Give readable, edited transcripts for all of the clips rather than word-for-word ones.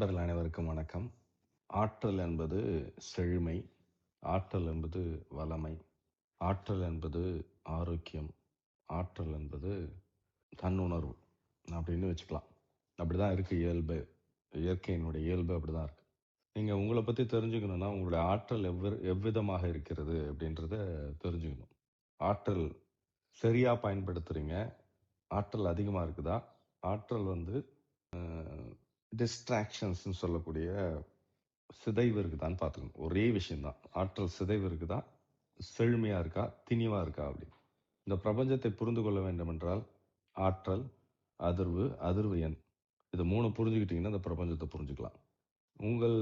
நண்பர்கள் அனைவருக்கும் வணக்கம். ஆற்றல் என்பது செழுமை, ஆற்றல் என்பது வளமை, ஆற்றல் என்பது ஆரோக்கியம், ஆற்றல் என்பது தன்னுணர்வு அப்படின்னு வச்சுக்கலாம். அப்படிதான் இருக்கு இயல்பு. இயற்கையினுடைய இயல்பு அப்படிதான் இருக்கு. நீங்க உங்களை பத்தி தெரிஞ்சுக்கணும்னா உங்களுடைய ஆற்றல் எவ்விதமாக இருக்கிறது அப்படின்றத தெரிஞ்சுக்கணும். ஆற்றல் சரியா பயன்படுத்துறீங்க, ஆற்றல் அதிகமா இருக்குதா, ஆற்றல் வந்து டிஸ்ட்ராக்ஷன்ஸ்னு சொல்லக்கூடிய சிதைவு இருக்குதான்னு பார்த்துக்கணும். ஒரே விஷயம்தான். ஆற்றல் சிதைவு இருக்குதா, செழுமையா இருக்கா, திணிவா இருக்கா அப்படி. இந்த பிரபஞ்சத்தை புரிந்து கொள்ள வேண்டும் என்றால் ஆற்றல், அதிர்வு, அதிர்வு எண், இது 3 புரிஞ்சுக்கிட்டீங்கன்னா இந்த பிரபஞ்சத்தை புரிஞ்சுக்கலாம். உங்கள்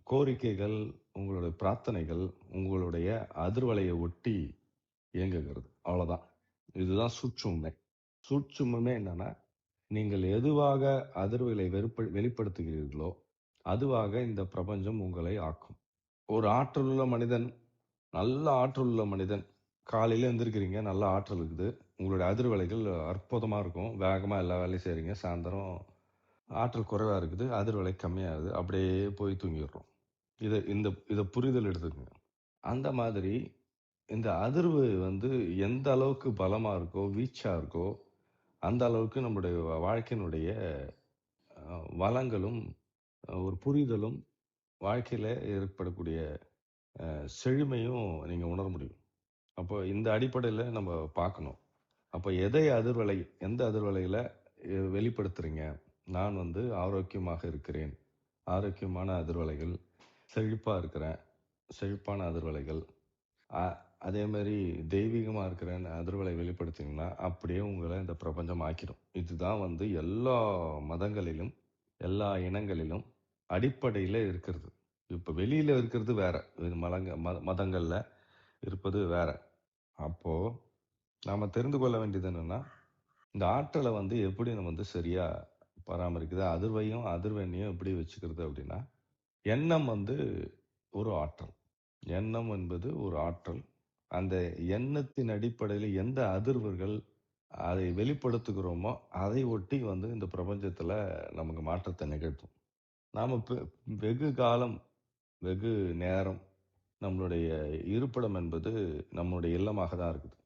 கோரிக்கைகள், உங்களுடைய பிரார்த்தனைகள் உங்களுடைய அதிர்வலையை ஒட்டி இயங்குகிறது. அவ்வளவுதான். இதுதான் சூட்சுமமே. சூட்சுமமே என்னன்னா, நீங்கள் எதுவாக அதிர்வுகளை வெளிப்படுத்துகிறீர்களோ அதுவாக இந்த பிரபஞ்சம் உங்களை ஆக்கும். ஒரு ஆற்றலுள்ள மனிதன், நல்ல ஆற்றலுள்ள மனிதன், காலையில எந்திரிக்கிறீங்க, நல்ல ஆற்றல் இருக்குது, உங்களுடைய அதிர்வலைகள் அற்புதமா இருக்கும், வேகமா எல்லா வேலையும் செய்றீங்க, சாயந்தரம் ஆற்றல் குறைவா இருக்குது, அதிர்வலை கம்மியாகுது, அப்படியே போய் தூங்கிடுறோம். இதை புரிதல் எடுத்துக்கங்க. அந்த மாதிரி இந்த அதிர்வு வந்து எந்த அளவுக்கு பலமா இருக்கோ, வீச்சா இருக்கோ, அந்த அளவுக்கு நம்முடைய வாழ்க்கையினுடைய வளங்களும் ஒரு புரிதலும், வாழ்க்கையில ஏற்படக்கூடிய செழுமையும் நீங்க உணர முடியும். அப்போ இந்த அடிப்படையில நம்ம பார்க்கணும். அப்போ எந்த அதிர்வலையில வெளிப்படுத்துறீங்க? நான் வந்து ஆரோக்கியமாக இருக்கிறேன், ஆரோக்கியமான அதிர்வலைகள், செழிப்பா இருக்கிறேன், செழிப்பான அதிர்வலைகள், அதே மாதிரி தெய்வீகமா இருக்கிறேன்னு அதிர்வலை வெளிப்படுத்திங்கன்னா அப்படியே உங்களை இந்த பிரபஞ்சம் ஆக்கிடும். இதுதான் வந்து எல்லா மதங்களிலும், எல்லா இனங்களிலும் அடிப்படையில இருக்கிறது. இப்ப வெளியில இருக்கிறது வேற, இது மதங்கள்ல இருப்பது வேற. அப்போ நாம தெரிந்து கொள்ள வேண்டியது என்னன்னா, இந்த ஆற்றலை வந்து எப்படி நம்ம வந்து சரியா பராமரிக்குது, அதிர்வையும் அதிர்வெண்ணையும் எப்படி வச்சுக்கிறது அப்படின்னா, எண்ணம் வந்து ஒரு ஆற்றல். எண்ணம் என்பது ஒரு ஆற்றல். அந்த எண்ணத்தின் அடிப்படையில் எந்த அதிர்வுகள் அதை வெளிப்படுத்துகிறோமோ அதை ஒட்டி வந்து இந்த பிரபஞ்சத்துல நமக்கு மாற்றத்தை நிகழ்த்தும். நாம வெகு காலம், வெகு நேரம் நம்மளுடைய இருப்பிடம் என்பது நம்மளுடைய இல்லமாக தான் இருக்குது.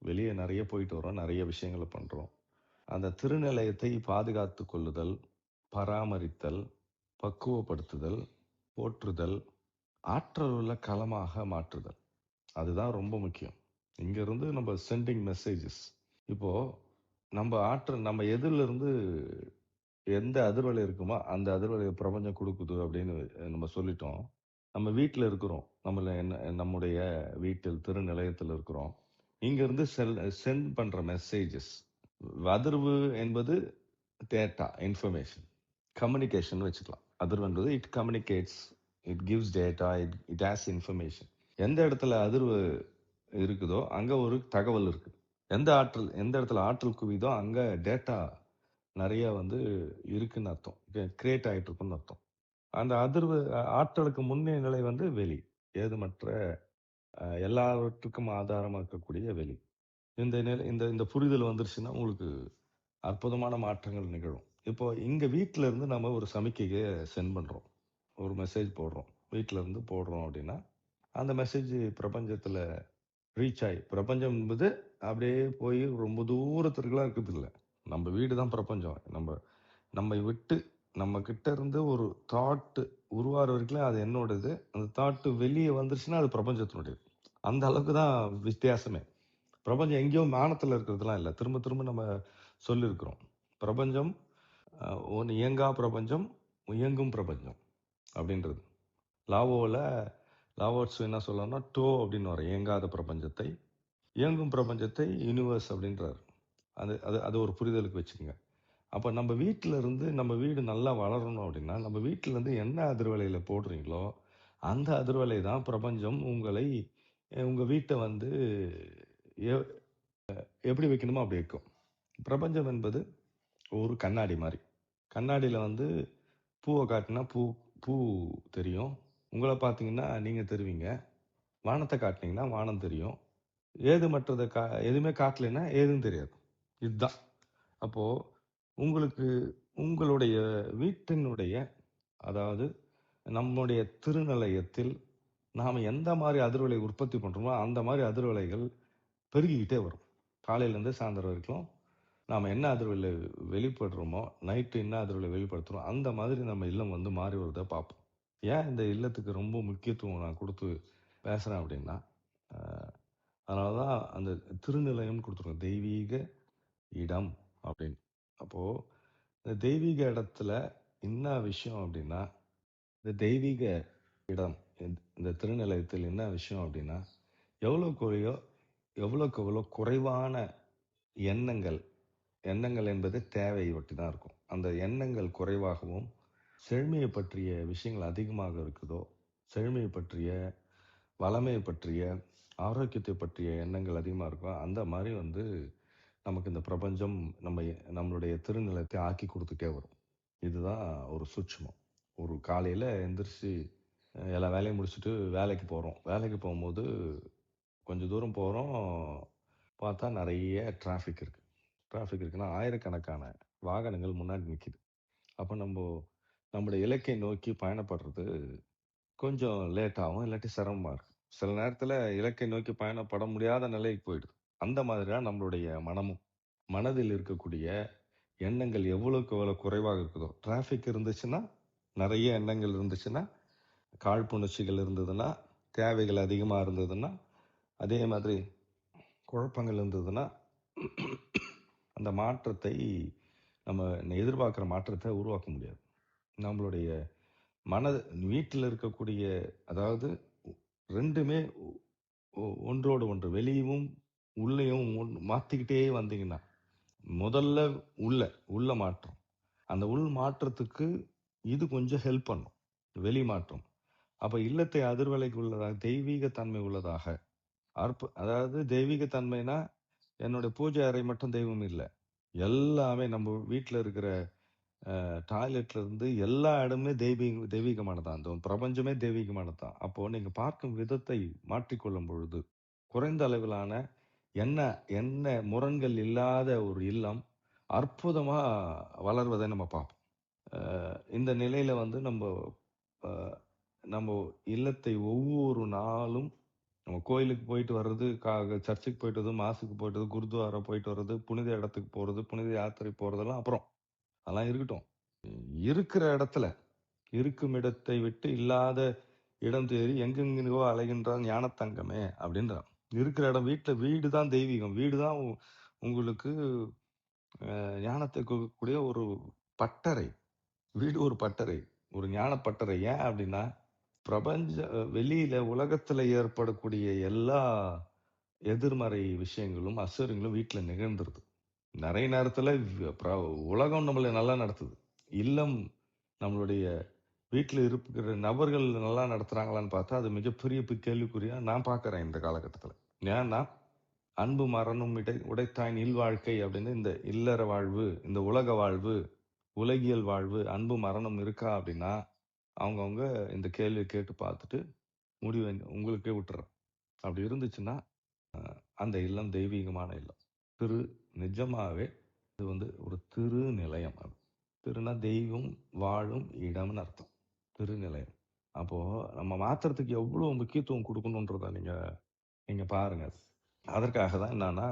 வெளியே நிறைய போயிட்டு வரோம், நிறைய விஷயங்களை பண்றோம். அந்த திருநிலையத்தை பாதுகாத்து கொள்ளுதல், பராமரித்தல், பக்குவப்படுத்துதல், போற்றுதல், ஆற்றல் உள்ள களமாக மாற்றுதல், அதுதான் ரொம்ப முக்கியம். இங்க இருந்து நம்ம சென்டிங் மெசேஜஸ். இப்போ நம்ம எதிரில இருந்து எந்த அதிர்வலை இருக்குமோ அந்த அதிர்வலை பிரபஞ்சம் கொடுக்குது அப்படின்னு நம்ம சொல்லிட்டோம். நம்ம வீட்டில் இருக்கிறோம், நம்முடைய வீட்டில் திருநிலையத்தில் இருக்கிறோம். இங்க இருந்து சென்ட் பண்ற மெசேஜஸ், அதிர்வு என்பது டேட்டா, இன்ஃபர்மேஷன், கம்யூனிகேஷன் வச்சுக்கலாம். அதிர்வு என்பது it communicates, it gives data, it has information. எந்த இடத்துல அதிர்வு இருக்குதோ அங்க ஒரு தகவல் இருக்கு. எந்த இடத்துல ஆற்றல் குவிதோ அங்க டேட்டா நிறைய வந்து இருக்குன்னு அர்த்தம், கிரியேட் ஆயிட்டு இருக்குன்னு அர்த்தம். அந்த அதிர்வு ஆற்றலுக்கு முன்னைய நிலை வந்து வெளி, ஏதுமற்ற எல்லாவற்றுக்கும் ஆதாரமா இருக்கக்கூடிய வெளி. இந்த நிலை, இந்த புரிதல் வந்துருச்சுன்னா உங்களுக்கு அற்புதமான மாற்றங்கள் நிகழும். இப்போ இங்க வீட்டில இருந்து நம்ம ஒரு சமிக்கையை சென்ட் பண்றோம், ஒரு மெசேஜ் போடுறோம், வீட்டில இருந்து போடுறோம் அப்படின்னா அந்த மெசேஜ் பிரபஞ்சத்துல ரீச் ஆகி, பிரபஞ்சம் என்பது அப்படியே போய் ரொம்ப தூரத்திற்குலாம் இருக்குது இல்லை. நம்ம வீடு தான் பிரபஞ்சம். நம்ம விட்டு, நம்ம கிட்ட இருந்து ஒரு தாட் உருவாற வரைக்கும் அது என்னோடது. அந்த தாட் வெளியே வந்துருச்சுன்னா அது பிரபஞ்சத்தினுடையது. அந்த அளவுக்கு தான் வித்தியாசமே. பிரபஞ்சம் எங்கேயோ மானத்துல இருக்கிறதுலாம் இல்லை. திரும்ப திரும்ப நம்ம சொல்லியிருக்கிறோம். பிரபஞ்சம் ஒன்று இயங்கா பிரபஞ்சம், இயங்கும் பிரபஞ்சம் அப்படின்றது. லாவோட்ஸ் என்ன சொல்லணும்னா டோ அப்படின்னு வர, இயங்காத பிரபஞ்சத்தை, இயங்கும் பிரபஞ்சத்தை யூனிவர்ஸ் அப்படின்றார். அது அது அது ஒரு புரிதலுக்கு வச்சுக்கோங்க. அப்போ நம்ம வீட்டில இருந்து, நம்ம வீடு நல்லா வளரணும் அப்படின்னா நம்ம வீட்டில இருந்து என்ன அதிர்வலையில போடுறீங்களோ அந்த அதிர்வலை தான் பிரபஞ்சம் உங்க வீட்டை வந்து எ- எப்படி வைக்கணுமோ அப்படி வைக்கும். பிரபஞ்சம் என்பது ஒரு கண்ணாடி மாதிரி. கண்ணாடியில வந்து பூவை காட்டினா பூ தெரியும், உங்களை பார்த்தீங்கன்னா நீங்க தெரிவிங்க. வானத்தை காட்டினீங்கன்னா வானம் தெரியும். எதுவுமே காட்டலைன்னா ஏதும் தெரியாது. இதுதான். அப்போ உங்களுக்கு உங்களுடைய வீட்டினுடைய அதாவது நம்முடைய திருநிலையத்தில் நாம் எந்த மாதிரி அதிர்வலை உற்பத்தி பண்ணுறோமோ அந்த மாதிரி அதிர்வலைகள் பெருகிக்கிட்டே வரும். காலையிலேருந்து சாயந்தரம் வரைக்கும் நாம் என்ன அதிர்வலை வெளிப்படுறோமோ, நைட்டு என்ன அதிர்வலை வெளிப்படுத்துகிறோம், அந்த மாதிரி நம்ம இல்லம் வந்து மாறி வருவதை பார்ப்போம். ஏன் இந்த இல்லத்துக்கு ரொம்ப முக்கியத்துவம் நான் கொடுத்து பேசுகிறேன் அப்படின்னா, அதனால தான் அந்த திருநிலையம்னு கொடுத்துருக்கோம், தெய்வீக இடம் அப்படின்னு. அப்போது இந்த தெய்வீக இடத்துல என்ன விஷயம் அப்படின்னா, இந்த தெய்வீக இடம் இந்த திருநிலையத்தில் என்ன விஷயம் அப்படின்னா, எவ்வளோக்கு எவ்வளோ குறைவான எண்ணங்கள் எண்ணங்கள் என்பது தேவையை ஒட்டி தான் இருக்கும். அந்த எண்ணங்கள் குறைவாகவும் செழுமையை பற்றிய விஷயங்கள் அதிகமாக இருக்குதோ, செழுமையை பற்றிய, வளமையை பற்றிய, ஆரோக்கியத்தை பற்றிய எண்ணங்கள் அதிகமாக இருக்கோ, அந்த மாதிரி வந்து நமக்கு இந்த பிரபஞ்சம் நம்மளுடைய திருநிலத்தை ஆக்கி கொடுத்துட்டே வரும். இதுதான் ஒரு சூட்சுமம். ஒரு காலையில் எந்திரிச்சு எல்லா வேலையும் முடிச்சுட்டு வேலைக்கு போகிறோம். வேலைக்கு போகும்போது கொஞ்சம் தூரம் போகிறோம், பார்த்தா நிறைய டிராஃபிக் இருக்குது. டிராஃபிக் இருக்குன்னா ஆயிரக்கணக்கான வாகனங்கள் முன்னாடி நிற்கிது. அப்போ நம்முடைய இலக்கை நோக்கி பயணப்படுறது கொஞ்சம் லேட் ஆகும், இல்லாட்டி சிரமமாக இருக்கும். சில நேரத்தில் இலக்கை நோக்கி பயணப்பட முடியாத நிலைக்கு போயிடுது. அந்த மாதிரி தான் நம்மளுடைய மனமும். மனதில் இருக்கக்கூடிய எண்ணங்கள் எவ்வளோக்கு எவ்வளோ குறைவாக இருக்குதோ, டிராஃபிக் இருந்துச்சுன்னா, நிறைய எண்ணங்கள் இருந்துச்சுன்னா, காழ்ப்புணர்ச்சிகள் இருந்ததுன்னா, தேவைகள் அதிகமாக இருந்ததுன்னா, அதே மாதிரி குழப்பங்கள் இருந்ததுன்னா, அந்த மாற்றத்தை நம்ம எதிர்பார்க்குற மாற்றத்தை உருவாக்க முடியாது. நம்மளுடைய மனது வீட்டில் இருக்கக்கூடிய, அதாவது ரெண்டுமே ஒன்றோடு ஒன்று வெளியும் உள்ளேயும் மாற்றிக்கிட்டே வந்தீங்கன்னா, முதல்ல உள்ள மாற்றம். அந்த உள் மாற்றத்துக்கு இது கொஞ்சம் ஹெல்ப் பண்ணும், வெளி மாற்றம். அப்போ இல்லத்தை அதிர்வலைக்கு உள்ளதாக, தெய்வீக தன்மை உள்ளதாக, அதாவது தெய்வீக தன்மைனா என்னுடைய பூஜை அறை மட்டும் தெய்வம் இல்லை, எல்லாமே நம்ம வீட்டில் இருக்கிற டாய்லெட்ல இருந்து எல்லா இடமே தெய்வீகமானதான். அந்த பிரபஞ்சமே தெய்வீகமானதான். அப்போ நீங்க பார்க்கும் விதத்தை மாற்றிக்கொள்ளும் பொழுது குறைந்த அளவிலான என்ன என்ன முரண்கள் இல்லாத ஒரு இல்லம் அற்புதமா வளர்வதை நம்ம பார்ப்போம். இந்த நிலையில வந்து அஹ், நம்ம இல்லத்தை ஒவ்வொரு நாளும் நம்ம கோயிலுக்கு போயிட்டு வர்றது, சர்ச்சுக்கு போயிட்டு வர்றது, மாசுக்கு போயிட்டு வர்றது, குருத்வாரா போயிட்டு வர்றது, புனித இடத்துக்கு போறது, புனித யாத்திரை போறதெல்லாம் அப்புறம், அதெல்லாம் இருக்கட்டும். இருக்கிற இடத்துல, இருக்கும் இடத்தை விட்டு இல்லாத இடம் தேடி எங்கெங்கோ அலைகின்றான் ஞானத்தங்கமே அப்படின்றான். இருக்கிற இடம், வீடு தான் தெய்வீகம். வீடு தான் உங்களுக்கு ஞானத்தை கொடுக்கக்கூடிய ஒரு பட்டறை. வீடு ஒரு பட்டறை, ஒரு ஞான பட்டறை. ஏன் அப்படின்னா, பிரபஞ்ச வெளியில உலகத்துல ஏற்படக்கூடிய எல்லா எதிர்மறை விஷயங்களும் அசுரங்களும் வீட்டுல நிகழ்ந்துருது. நிறைய நேரத்துல உலகம் நம்மளை நல்லா நடத்துது, இல்லம் நம்மளுடைய வீட்டில் இருக்கிற நபர்கள் நல்லா நடத்துறாங்களான்னு பார்த்தா அது மிகப்பெரிய கேள்விக்குறியா நான் பார்க்கறேன் இந்த காலகட்டத்தில். ஏன்னா, அன்பு மரணம் உடைத்தாயின் இல்வாழ்க்கை அப்படின்னு, இந்த இல்லற வாழ்வு, இந்த உலக வாழ்வு, உலகியல் வாழ்வு, அன்பு மரணம் இருக்கா அப்படின்னா அவங்கவுங்க இந்த கேள்வியை கேட்டு பார்த்துட்டு முடிவை உங்களுக்கே விட்டுறேன். அப்படி இருந்துச்சுன்னா அந்த இல்லம் தெய்வீகமான இல்லம். நிஜமாவே இது வந்து ஒரு திருநிலையம். அது திருனா தெய்வம் வாழும் இடம்னு அர்த்தம், திருநிலையம். அப்போ நம்ம மாத்திரத்துக்கு எவ்வளவு முக்கியத்துவம் கொடுக்கணுன்றத நீங்க நீங்க பாருங்க. அதற்காக தான் என்னன்னா,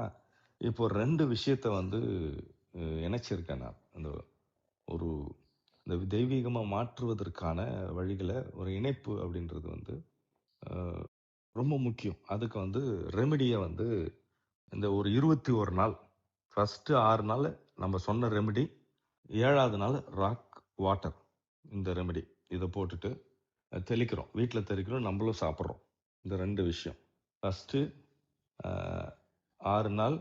இப்போ ரெண்டு விஷயத்த வந்து இணைச்சிருக்கேன் நான். அந்த ஒரு இந்த தெய்வீகமா மாற்றுவதற்கான வழிகளை ஒரு இணைப்பு அப்படின்றது வந்து ரொம்ப முக்கியம். அதுக்கு வந்து ரெமிடியை வந்து இந்த ஒரு 21 நாள், ஃபர்ஸ்ட் 6 நாள் நம்ம சொன்ன ரெமிடி, 7வது நாள் ராக் வாட்டர். இந்த ரெமிடி இதை போட்டுட்டு தெளிக்கிறோம், வீட்டில் தெளிக்கிறோம், நம்மளும் சாப்பிட்றோம். இந்த ரெண்டு விஷயம் ஃபஸ்ட்டு 6 நாள்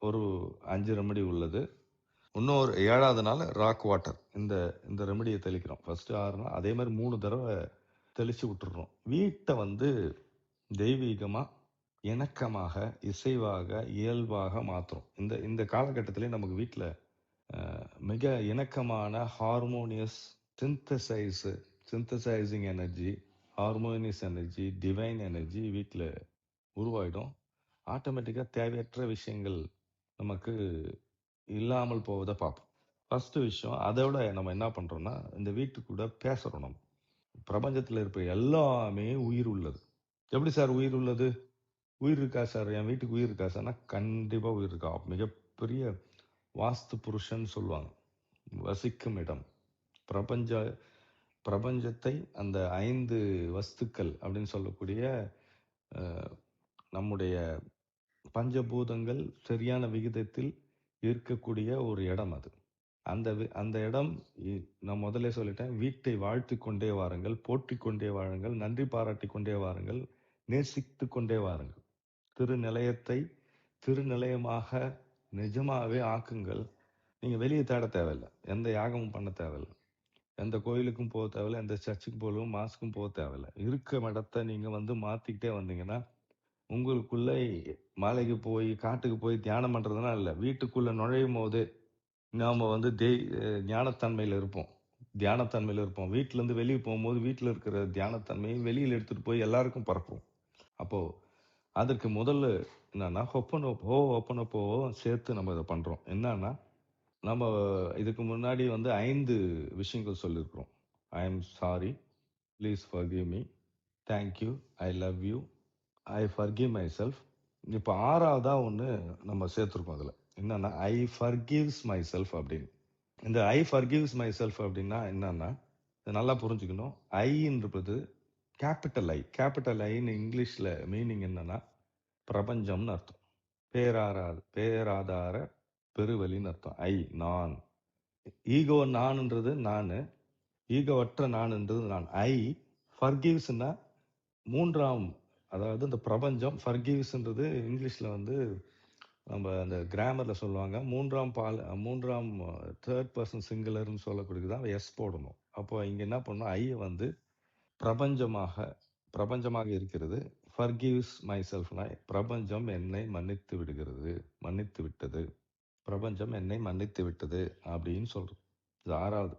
ஒரு 5 ரெமிடி உள்ளது. இன்னொரு 7வது நாள் ராக் வாட்டர், இந்த இந்த ரெமிடியை தெளிக்கிறோம். ஃபர்ஸ்ட் 6 நாள் அதே மாதிரி 3 தடவை தெளிச்சு விட்டுறோம். வீட்டை வந்து தெய்வீகமா, இணக்கமாக, இசைவாக, இயல்பாக மாத்துறோம். இந்த இந்த காலகட்டத்திலே நமக்கு வீட்டில் மிக இணக்கமான harmonious synthesising energy, harmonious energy, divine energy வீட்டில் உருவாயிடும். ஆட்டோமேட்டிக்காக தேவையற்ற விஷயங்கள் நமக்கு இல்லாமல் போவதை பார்ப்போம். ஃபர்ஸ்ட் விஷயம். அதோட நம்ம என்ன பண்றோம்னா, இந்த வீட்டு கூட பேசுறோம் நம்ம. பிரபஞ்சத்துல இருக்க எல்லாமே உயிர் உள்ளது. எப்படி சார் உயிர் உள்ளது? உயிர் இருக்கா சார்? என் வீட்டுக்கு உயிர் இருக்கா சார்னா, கண்டிப்பா உயிர் இருக்கா. மிகப்பெரிய வாஸ்து புருஷன் சொல்லுவாங்க. வசிக்கும் இடம். பிரபஞ்ச பிரபஞ்சத்தை அந்த 5 வஸ்துக்கள் அப்படின்னு சொல்லக்கூடிய நம்முடைய பஞ்சபூதங்கள் சரியான விகிதத்தில் இருக்கக்கூடிய ஒரு இடம் அது. அந்த இடம் நான் முதல்ல சொல்லிட்டேன். வீட்டை வாழ்த்திக் கொண்டே வாருங்கள், போற்றிக் கொண்டே வாருங்கள், நன்றி பாராட்டிக் கொண்டே வாருங்கள், நேசித்துக் கொண்டே வாருங்கள். திருநிலையத்தை திருநிலையமாக நிஜமாவே ஆக்குங்கள். நீங்க வெளியே தேட தேவையில்ல. எந்த யாகமும் பண்ண தேவையில்ல. எந்த கோயிலுக்கும் போக தேவையில்ல. எந்த சர்ச்சுக்கு போகவும் மாஸ்க்கும் போக தேவையில்ல. இருக்க இடத்த நீங்க வந்து மாத்திக்கிட்டே வந்தீங்கன்னா, உங்களுக்குள்ள மலைக்கு போய் காட்டுக்கு போய் தியானம் பண்றதுனா இல்ல. வீட்டுக்குள்ள நுழையும் போது நாம வந்து ஞானத்தன்மையில இருப்போம். தியானத்தன்மையில இருப்போம். வீட்டுல இருந்து வெளியே போகும்போது வீட்டுல இருக்கிற தியானத்தன்மையை வெளியில எடுத்துட்டு போய் எல்லாருக்கும் பரப்புவோம். அப்போ அதற்கு முதல்ல என்னன்னா ஹொப்பனப்போ சேர்த்து நம்ம இதை பண்றோம். என்னன்னா நம்ம இதுக்கு முன்னாடி வந்து 5 விஷயங்கள் சொல்லியிருக்கிறோம். I am sorry, please forgive me, thank you, I love you, I forgive my self. இப்போ 6வதா ஒன்று நம்ம சேர்த்துருக்கோம் அதில். என்னன்னா ஐ ஃபர்கிவ்ஸ் மை செல்ஃப் அப்படின்னு. இந்த ஐ ஃபர்கிவ்ஸ் மை செல்ஃப் அப்படின்னா என்னன்னா, இதை நல்லா புரிஞ்சுக்கணும். ஐன்றது கேபிட்டல் ஐ. கேபிட்டல் ஐன்னு இங்கிலீஷில் மீனிங் என்னன்னா பிரபஞ்சம்னு அர்த்தம். பேராதார பெருவெளின்னு அர்த்தம். ஐ, நான். ஈகோ நான்ன்றது நான், ஈகோவற்ற நான்ன்றது நான். ஐ ஃபர்கிவ்ஸ்னா மூன்றாம், அதாவது இந்த பிரபஞ்சம். ஃபர்கிவ்ஸ்ன்றது இங்கிலீஷ்ல வந்து நம்ம அந்த கிராமர்ல சொல்லுவாங்க, மூன்றாம் தேர்ட் பர்சன் சிங்குலர்னு சொல்லக்கூடியதான் எஸ் போடணும். அப்போ இங்க என்ன பண்ணணும், ஐ வந்து பிரபஞ்சமாக இருக்கிறது. ஃபர்கிவ்ஸ் மை செல்ஃப்னா பிரபஞ்சம் என்னை மன்னித்து விடுகிறது, மன்னித்து விட்டது. பிரபஞ்சம் என்னை மன்னித்து விட்டது அப்படின்னு சொல்றது. இது 6வது.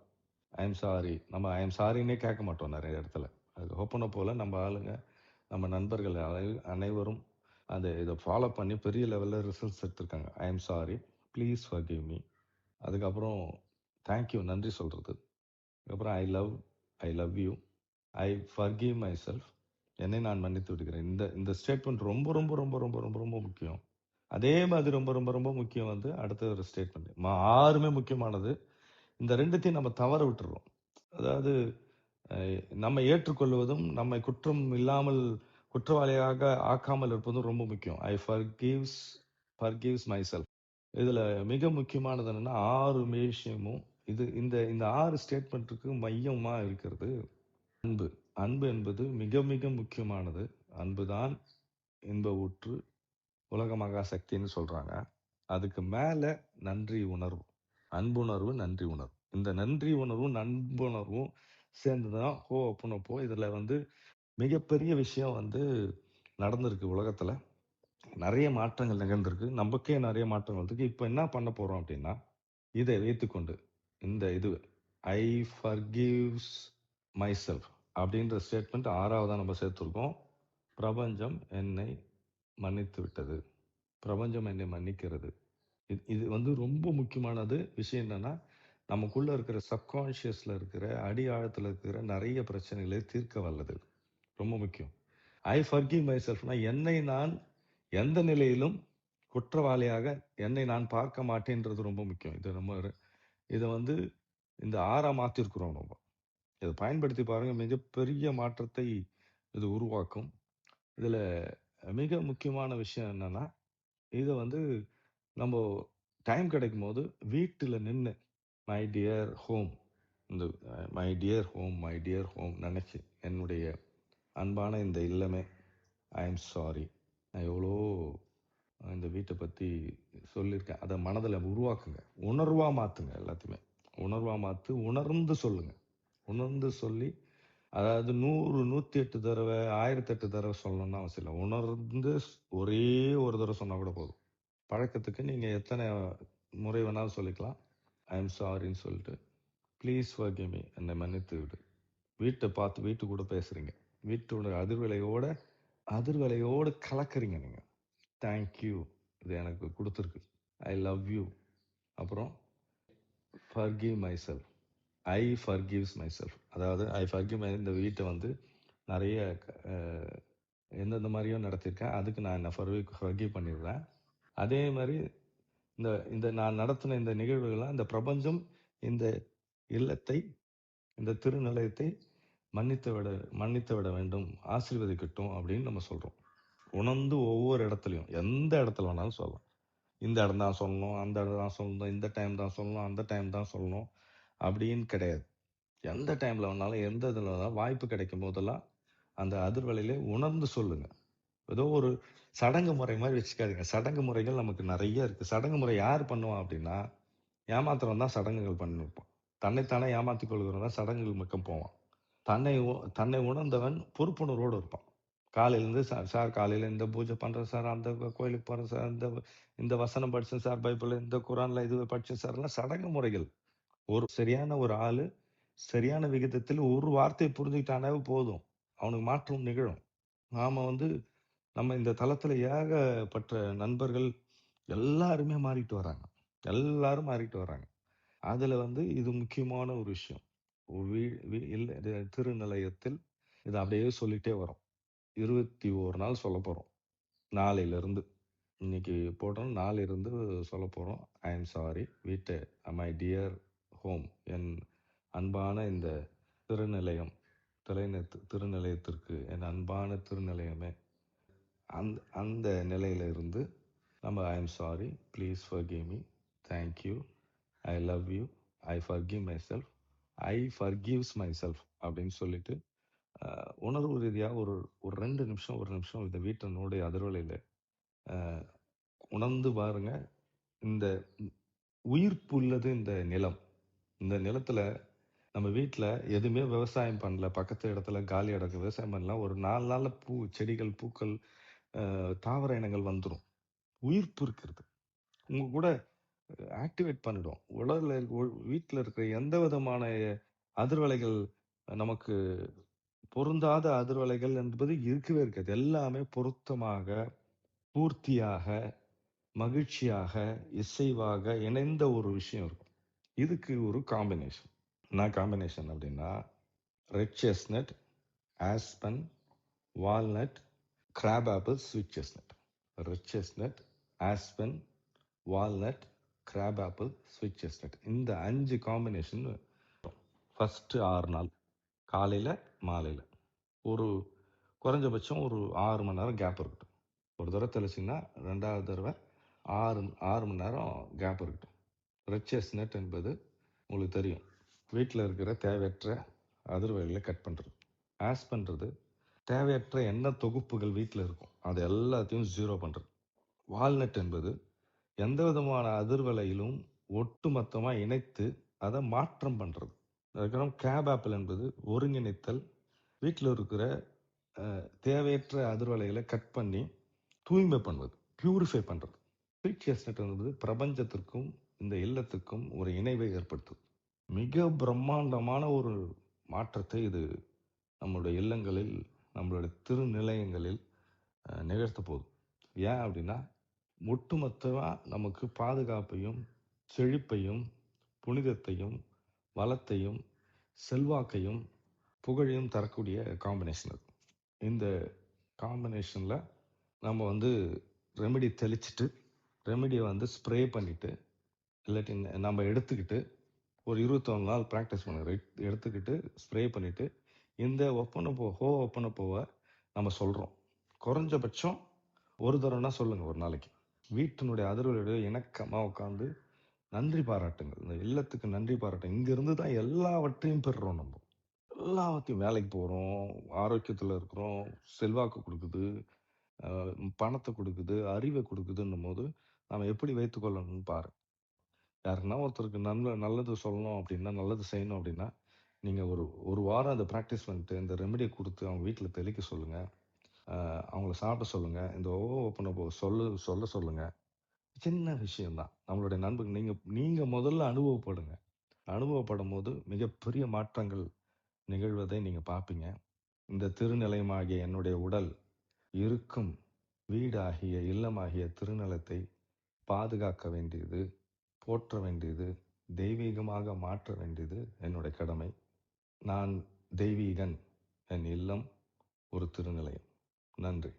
I am sorry. நம்ம ஐ எம் சாரின்னே கேட்க மாட்டோம் நிறைய இடத்துல. அது ஓப்பனை போல நம்ம ஆளுங்க, நம்ம நண்பர்கள் அனைவரும் இதை ஃபாலோ பண்ணி பெரிய லெவலில் ரிசல்ட்ஸ் எடுத்திருக்காங்க. I am sorry, please forgive me. அதுக்கப்புறம் தேங்க்யூ, நன்றி சொல்றது. அதுக்கப்புறம் ஐ love you, I forgive my self, என்னை நான் மன்னித்து விடுகிறேன். இந்த இந்த ஸ்டேட்மெண்ட் ரொம்ப ரொம்ப ரொம்ப ரொம்ப ரொம்ப ரொம்ப முக்கியம். அதே மாதிரி ரொம்ப ரொம்ப ரொம்ப முக்கியம் வந்து அடுத்த ஒரு ஸ்டேட்மெண்ட். 6மே முக்கியமானது. இந்த 2த்தையும் நம்ம தவற விட்டுறோம். அதாவது நம்ம ஏற்றுக்கொள்வதும் நம்மை குற்றம் இல்லாமல் குற்றவாளியாக ஆக்காமல் இருப்பதும் ரொம்ப முக்கியம். ஐ ஃபர்கிவ்ஸ் மை செல்ஃப். இதுல மிக முக்கியமானது என்னன்னா 6 விஷயமும் இந்த இந்த 6 ஸ்டேட்மெண்ட்டுக்கு மையமா இருக்கிறது அன்பு. அன்பு என்பது மிக மிக முக்கியமானது. அன்புதான் இன்ப ஊற்று, உலக மகா சக்தின்னு சொல்றாங்க. அதுக்கு மேல நன்றி உணர்வு, அன்புணர்வு, நன்றி உணர்வு. இந்த நன்றி உணர்வும் நண்புணர்வும் சேர்ந்துதான் அப்போ இதுல வந்து மிகப்பெரிய விஷயம் வந்து நடந்திருக்கு உலகத்துல. நிறைய மாற்றங்கள் நிகழ்ந்திருக்கு. நமக்கே நிறைய மாற்றங்கள் இருக்கு. இப்போ என்ன பண்ண போறோம் அப்படின்னா, இதை வைத்துக்கொண்டு இந்த இது ஐ ஃபர்கிவ்ஸ் மை செல்ஃப் அப்படின்ற ஸ்டேட்மெண்ட் 6வதா நம்ம சேர்த்துருக்கோம். பிரபஞ்சம் என்னை மன்னித்து விட்டது, பிரபஞ்சம் என்னை மன்னிக்கிறது. இது வந்து ரொம்ப முக்கியமானது. விஷயம் என்னன்னா, நமக்குள்ள இருக்கிற சப்கான்ஷியஸ்ல இருக்கிற அடி ஆழத்துல இருக்கிற நிறைய பிரச்சனைகளை தீர்க்க வல்லது. ரொம்ப முக்கியம். ஐ ஃபர்கிவ் மை செல்ஃப்னா என்னை நான் எந்த நிலையிலும் குற்றவாளியாக என்னை நான் பார்க்க மாட்டேன்றது ரொம்ப முக்கியம். இதை வந்து இந்த 6ஆ மாத்திருக்கிறோம் நம்ம. இதை பயன்படுத்தி பாருங்க, மிகப்பெரிய மாற்றத்தை இது உருவாக்கும். இதுல மிக முக்கியமான விஷயம் என்னன்னா, இதை வந்து நம்ம டைம் கிடைக்கும் போது வீட்டுல நின்று மை டியர் ஹோம், இந்த மை டியர் ஹோம் நினைச்சு, என்னுடைய அன்பான இந்த இல்லமே, ஐ எம் சாரி, நான் எவ்வளோ இந்த வீட்டை பற்றி சொல்லியிருக்கேன். அதை மனதில் உருவாக்குங்க, உணர்வாக மாற்றுங்க. எல்லாத்தையுமே உணர்வாக மாற்று, உணர்ந்து சொல்லுங்க. உணர்ந்து சொல்லி, அதாவது 100 108 தடவை 1008 தடவை சொல்லணும்னு அவசியம் இல்லை. உணர்ந்து ஒரே ஒரு தடவை சொன்னால் கூட போதும். பழக்கத்துக்கு நீங்கள் எத்தனை முறை வேணாலும் சொல்லிக்கலாம். ஐ எம் சாரின்னு சொல்லிட்டு, ப்ளீஸ் ஃபர்கிவ் மீ, என்னை மன்னித்து விடு. வீட்டை பார்த்து வீட்டு கூட பேசுறீங்க, வீட்டோட அதிர்வலையோடு கலக்குறீங்க நீங்கள். தேங்க்யூ, இது எனக்கு கொடுத்துருக்கு. I love you. அப்புறம் forgive myself. I forgives myself. அதாவது ஐ ஃபர்கிவ் மை, இந்த வீட்டை வந்து நிறைய எந்தெந்த மாதிரியோ நடத்தியிருக்கேன், அதுக்கு நான் என்ன ஃபர்கிவ் பண்ணிடுறேன். அதே மாதிரி இந்த இந்த நான் நடத்தின இந்த நிகழ்வுகள்லாம் இந்த பிரபஞ்சம் இந்த இல்லத்தை, இந்த திருநிலையத்தை மன்னித்து விட வேண்டும், ஆசீர்வதிக்கட்டும் அப்படின்னு நம்ம சொல்றோம். உணர்ந்து ஒவ்வொரு இடத்துலையும், எந்த இடத்துல வேணாலும் சொல்லலாம். இந்த இடம் தான் சொல்லணும், அந்த இடம் தான் சொல்லணும், இந்த டைம் தான் சொல்லணும், அந்த டைம் தான் சொல்லணும் அப்படின்னு கிடையாது. எந்த டைம்ல வேணாலும், எந்த இதில் வேணாலும் வாய்ப்பு கிடைக்கும் போதெல்லாம் அந்த அதிர்வலையிலே உணர்ந்து சொல்லுங்க. ஏதோ ஒரு சடங்கு முறை மாதிரி வச்சுக்காதீங்க. சடங்கு முறைகள் நமக்கு நிறைய இருக்கு. சடங்கு முறை யார் பண்ணுவான் அப்படின்னா, ஏமாத்துறவன் தான் சடங்குகள் பண்ணிருப்பான். தன்னைத்தானே ஏமாத்திக் கொள்கிறவன் தான் சடங்குகள் பக்கம் போவான். தன்னை உணர்ந்தவன் பொறுப்புணர்வோடு இருப்பான். காலையிலேருந்து சார் காலையில் இந்த பூஜை பண்ணுறேன் சார், அந்த கோயிலுக்கு போகிறேன் சார், இந்த வசனம் படித்தேன் சார், பைபிள் இந்த குரானில் இது படித்தேன் சார்லாம் சடங்கு முறைகள். ஒரு சரியான ஒரு ஆள் சரியான விகிதத்தில் ஒரு வார்த்தையை புரிஞ்சுக்கிட்டானே போதும், அவனுக்கு மாற்றம் நிகழும். நாம் வந்து நம்ம இந்த தளத்தில் ஏகப்பட்ட நண்பர்கள் எல்லாருமே மாறிட்டு வராங்க. எல்லாரும் மாறிட்டு வராங்க. அதில் வந்து இது முக்கியமான ஒரு விஷயம். இல்லை, திருநிலையத்தில் இதை அப்படியே சொல்லிட்டே வரோம். 21 நாள் சொல்ல போகிறோம். நாளையிலிருந்து இன்னைக்கு போட்டோம், நாளிலிருந்து சொல்ல போகிறோம். ஐ எம் சாரி வீட்டை, மை டியர் ஹோம், என் அன்பான இந்த திருநிலையம், திருநிலையத்திற்கு என் அன்பான திருநிலையமே, அந்த அந்த நிலையில இருந்து நம்ம I am sorry, please forgive me, thank you, I love you, I forgive myself, I forgives my self அப்படின்னு சொல்லிட்டு உணர்வு ரீதியாக ஒரு ஒரு 2 நிமிஷம், ஒரு நிமிஷம் இந்த வீட்டினுடைய அதிர்வலையில் உணர்ந்து பாருங்க. இந்த உயிர்ப்பு உள்ளது இந்த நிலம். இந்த நிலத்துல நம்ம வீட்டில் எதுவுமே விவசாயம் பண்ணல, பக்கத்து இடத்துல காலி இடக்கு விவசாயம் பண்ணலாம், ஒரு 4 நாளில் செடிகள், பூக்கள், தாவர இனங்கள் வந்துடும். உயிர்ப்பு இருக்கிறது உங்க கூட ஆக்டிவேட் பண்ணிடும். உடல்ல வீட்டில் இருக்கிற எந்த விதமான அதிர்வலைகள், நமக்கு பொருந்தாத அதிர்வலைகள் என்பது இருக்கவே இருக்காது. எல்லாமே பொருத்தமாக, பூர்த்தியாக, மகிழ்ச்சியாக, இசைவாக இணைந்த ஒரு விஷயம் இருக்கும். இதுக்கு ஒரு காம்பினேஷன். என்ன காம்பினேஷன் அப்படின்னா, red chestnut, Aspen, walnut, graph apple, sweet chestnut. Red chestnut, Aspen, walnut, graph apple, sweet chestnut. இந்த 5 காம்பினேஷன் ஃபர்ஸ்ட் 6 நாள் காலையில் மாலையில் ஒரு குறைஞ்சபட்சம் ஒரு 6 மணி நேரம் கேப் இருக்கட்டும். ஒரு தடவை தெளிச்சிங்கன்னா 2வது தடவை 6 மணி நேரம் கேப் இருக்கட்டும். ரெட் செஸ்னட் என்பது உங்களுக்கு தெரியும், வீட்டில் இருக்கிற தேவையற்ற அதிர்வலைகளை கட் பண்ணுறது. ஆஸ்பன்றது தேவையற்ற எண்ணெய் தொகுப்புகள் வீட்டில் இருக்கும், அது எல்லாத்தையும் ஜீரோ பண்ணுறது. வால்நட் என்பது எந்த விதமான அதிர்வலையிலும் ஒட்டுமொத்தமாக இணைத்து அதை மாற்றம் பண்ணுறது. அதுக்கப்புறம் கேப் ஆப்பிள் என்பது ஒருங்கிணைத்தல், வீட்டில் இருக்கிற தேவையற்ற அதிர்வலைகளை கட் பண்ணி தூய்மை பண்ணுவது, பியூரிஃபை பண்ணுறது. ஸ்வீட் செஸ்னட் என்பது பிரபஞ்சத்திற்கும் இந்த இல்லத்துக்கும் ஒரு இணைவை ஏற்படுத்துது. மிக பிரம்மாண்டமான ஒரு மாற்றத்தை இது நம்மளுடைய இல்லங்களில், நம்மளுடைய திருநிலையங்களில் நிகழ்த்த போகுது. ஏன் அப்படின்னா, ஒட்டுமொத்தமாக நமக்கு பாதுகாப்பையும், செழிப்பையும், புனிதத்தையும், வளத்தையும், செல்வாக்கையும், புகழையும் தரக்கூடிய காம்பினேஷன் அது. இந்த காம்பினேஷனில் நம்ம வந்து ரெமெடி தெளிச்சிட்டு, ரெமெடியை வந்து ஸ்ப்ரே பண்ணிவிட்டு, இல்லாட்டி நம்ம எடுத்துக்கிட்டு ஒரு 21 நாள் ப்ராக்டிஸ் பண்ணுங்க. எடுத்துக்கிட்டு ஸ்ப்ரே பண்ணிவிட்டு இந்த ஒப்பனை போவை நம்ம சொல்கிறோம். குறைஞ்சபட்சம் ஒரு தடவைனா சொல்லுங்கள் ஒரு நாளைக்கு. வீட்டினுடைய அதிர்வலையோட இணக்கமாக உட்காந்து நன்றி பாராட்டுங்கள். இந்த இல்லத்துக்கு நன்றி பாராட்டுங்க. இங்கேருந்து தான் எல்லாவற்றையும் பெறுறோம். நம்ம எல்லாத்தையும் வேலைக்கு போகிறோம், ஆரோக்கியத்தில் இருக்கிறோம், செல்வாக்கு கொடுக்குது, பணத்தை கொடுக்குது, அறிவை கொடுக்குதுன்னும் போது நம்ம எப்படி வைத்துக்கொள்ளணும்னு பாரு. யாருன்னா ஒருத்தருக்கு நல்லது சொல்லணும் அப்படின்னா, நல்லது செய்யணும் அப்படின்னா, நீங்கள் ஒரு வாரம் அதை ப்ராக்டிஸ் பண்ணிட்டு இந்த ரெமெடியை கொடுத்து அவங்க வீட்டில் தெளிக்க சொல்லுங்கள். அவங்கள சாப்பிட சொல்லுங்கள். இந்த ஓப்பனை சொல்ல சொல்லுங்கள். சின்ன விஷயம்தான். நம்மளுடைய நண்பர்கள் நீங்கள் முதல்ல அனுபவப்படுங்க. அனுபவப்படும் போது மிகப்பெரிய மாற்றங்கள் நிகழ்வதை நீங்கள் பார்ப்பீங்க. இந்த திருநிலையமாகிய என்னுடைய உடல் இருக்கும் வீடாகிய இல்லமாகிய திருநிலத்தை பாதுகாக்க வேண்டியது, போற்ற வேண்டியது, தெய்வீகமாக மாற்ற வேண்டியது என்னுடைய கடமை. நான் தெய்வீகன். என் இல்லம் ஒரு திருநிலையம். நன்றி.